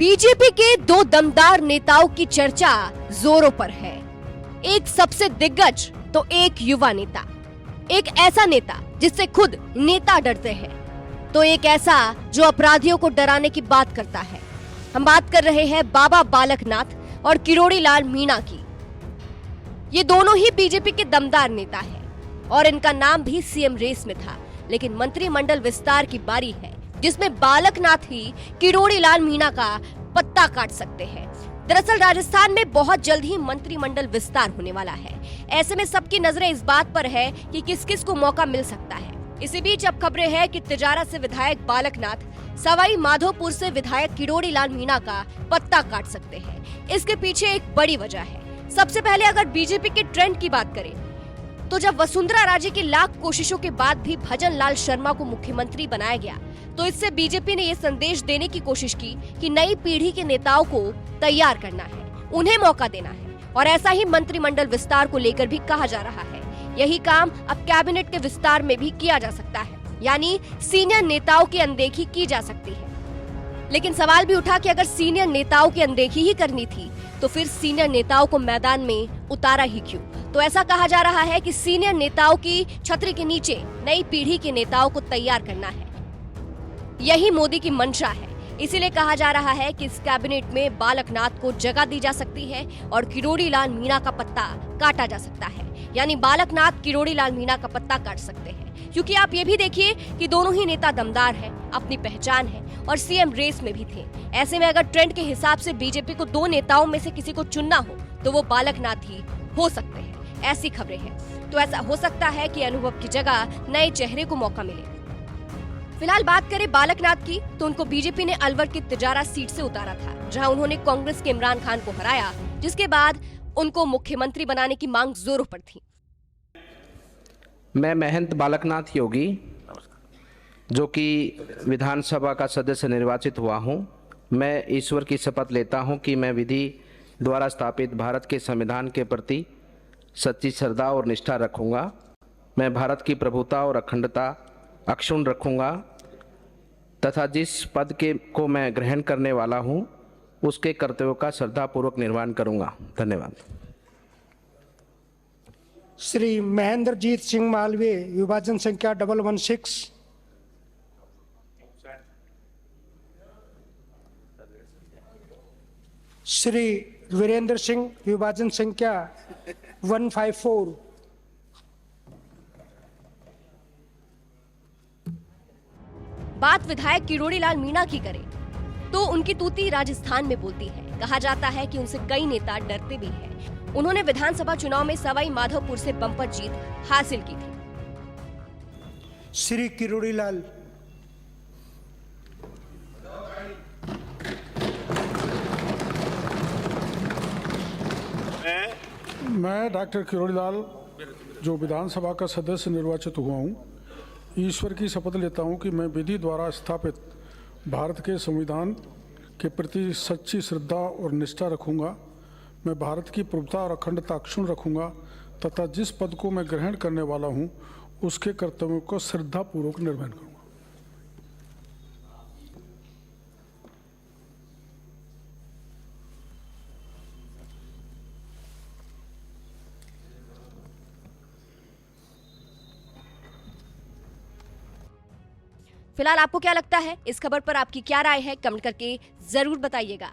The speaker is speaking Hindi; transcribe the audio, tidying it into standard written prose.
बीजेपी के दो दमदार नेताओं की चर्चा जोरों पर है। एक सबसे दिग्गज तो एक युवा नेता। एक ऐसा नेता जिससे खुद नेता डरते हैं, तो एक ऐसा जो अपराधियों को डराने की बात करता है। हम बात कर रहे हैं बाबा बालकनाथ और किरोड़ी लाल मीणा की। ये दोनों ही बीजेपी के दमदार नेता हैं और इनका नाम भी सीएम रेस में था, लेकिन मंत्रिमंडल विस्तार की बारी है जिसमें बालकनाथ ही किरोड़ी लाल मीणा का पत्ता काट सकते हैं। दरअसल राजस्थान में बहुत जल्द ही मंत्रिमंडल विस्तार होने वाला है। ऐसे में सबकी नजरें इस बात पर है कि किस किस को मौका मिल सकता है। इसी बीच अब खबरें हैं कि तिजारा से विधायक बालकनाथ सवाई माधोपुर से विधायक किरोड़ी लाल मीणा का पत्ता काट सकते हैं। इसके पीछे एक बड़ी वजह है। सबसे पहले अगर बीजेपी के ट्रेंड की बात करें तो जब वसुंधरा राजे की लाख कोशिशों के बाद भी भजन लाल शर्मा को मुख्यमंत्री बनाया गया, तो इससे बीजेपी ने ये संदेश देने की कोशिश की कि नई पीढ़ी के नेताओं को तैयार करना है, उन्हें मौका देना है। और ऐसा ही मंत्रिमंडल विस्तार को लेकर भी कहा जा रहा है। यही काम अब कैबिनेट के विस्तार में भी किया जा सकता है, यानी सीनियर नेताओं की अनदेखी की जा सकती है। लेकिन सवाल भी उठा कि अगर सीनियर नेताओं की अनदेखी ही करनी थी तो फिर सीनियर नेताओं को मैदान में उतारा ही क्यों? तो ऐसा कहा जा रहा है कि सीनियर नेताओं की छतरी के नीचे नई पीढ़ी के नेताओं को तैयार करना है। यही मोदी की मंशा है। इसीलिए कहा जा रहा है कि इस कैबिनेट में बालकनाथ को जगह दी जा सकती है और किरोड़ी लाल मीणा का पत्ता काटा जा सकता है, यानी बालकनाथ किरोड़ी लाल मीणा का पत्ता काट सकते हैं। क्योंकि आप ये भी देखिए कि दोनों ही नेता दमदार हैं, अपनी पहचान है और सीएम रेस में भी थे। ऐसे में अगर ट्रेंड के हिसाब से बीजेपी को दो नेताओं में से किसी को चुनना हो तो वो बालकनाथ ही हो सकते हैं, ऐसी खबरें हैं। तो ऐसा हो सकता है कि अनुभव की जगह नए चेहरे को मौका मिले। फिलहाल बात करें बालकनाथ की तो उनको बीजेपी ने अलवर की तिजारा सीट से उतारा था, जहां उन्होंने कांग्रेस के इमरान खान को हराया, जिसके बाद उनको मुख्यमंत्री बनाने की मांग जोरों पर थी। मैं महंत बालकनाथ योगी, जो कि विधानसभा का सदस्य निर्वाचित हुआ हूं, मैं ईश्वर की शपथ लेता हूं कि मैं विधि द्वारा स्थापित भारत के संविधान के प्रति सच्ची श्रद्धा और निष्ठा रखूंगा। मैं भारत की प्रभुता और अखंडता अक्षुण्ण रखूंगा तथा जिस पद को मैं ग्रहण करने वाला हूं उसके कर्तव्यों का श्रद्धापूर्वक निर्वहन करूंगा। धन्यवाद। श्री महेंद्रजीत सिंह मालवीय, विभाजन संख्या 116। श्री वीरेंद्र सिंह, विभाजन संख्या 154। बात विधायक किरोड़ी लाल मीणा की करें तो उनकी तूती राजस्थान में बोलती है। कहा जाता है कि उनसे कई नेता डरते भी हैं। उन्होंने विधानसभा चुनाव में सवाई माधोपुर से बम्पर जीत हासिल की थी। श्री किरोड़ी लाल। मैं डॉक्टर किरोड़ी लाल, जो विधानसभा का सदस्य निर्वाचित हुआ हूं, ईश्वर की शपथ लेता हूं कि मैं विधि द्वारा स्थापित भारत के संविधान के प्रति सच्ची श्रद्धा और निष्ठा रखूंगा। मैं भारत की प्रभुता और अखंडता अक्षुण्ण रखूंगा तथा जिस पद को मैं ग्रहण करने वाला हूं उसके कर्तव्यों को श्रद्धापूर्वक निर्वहन करूंगा। फिलहाल आपको क्या लगता है? इस खबर पर आपकी क्या राय है? कमेंट करके जरूर बताइएगा।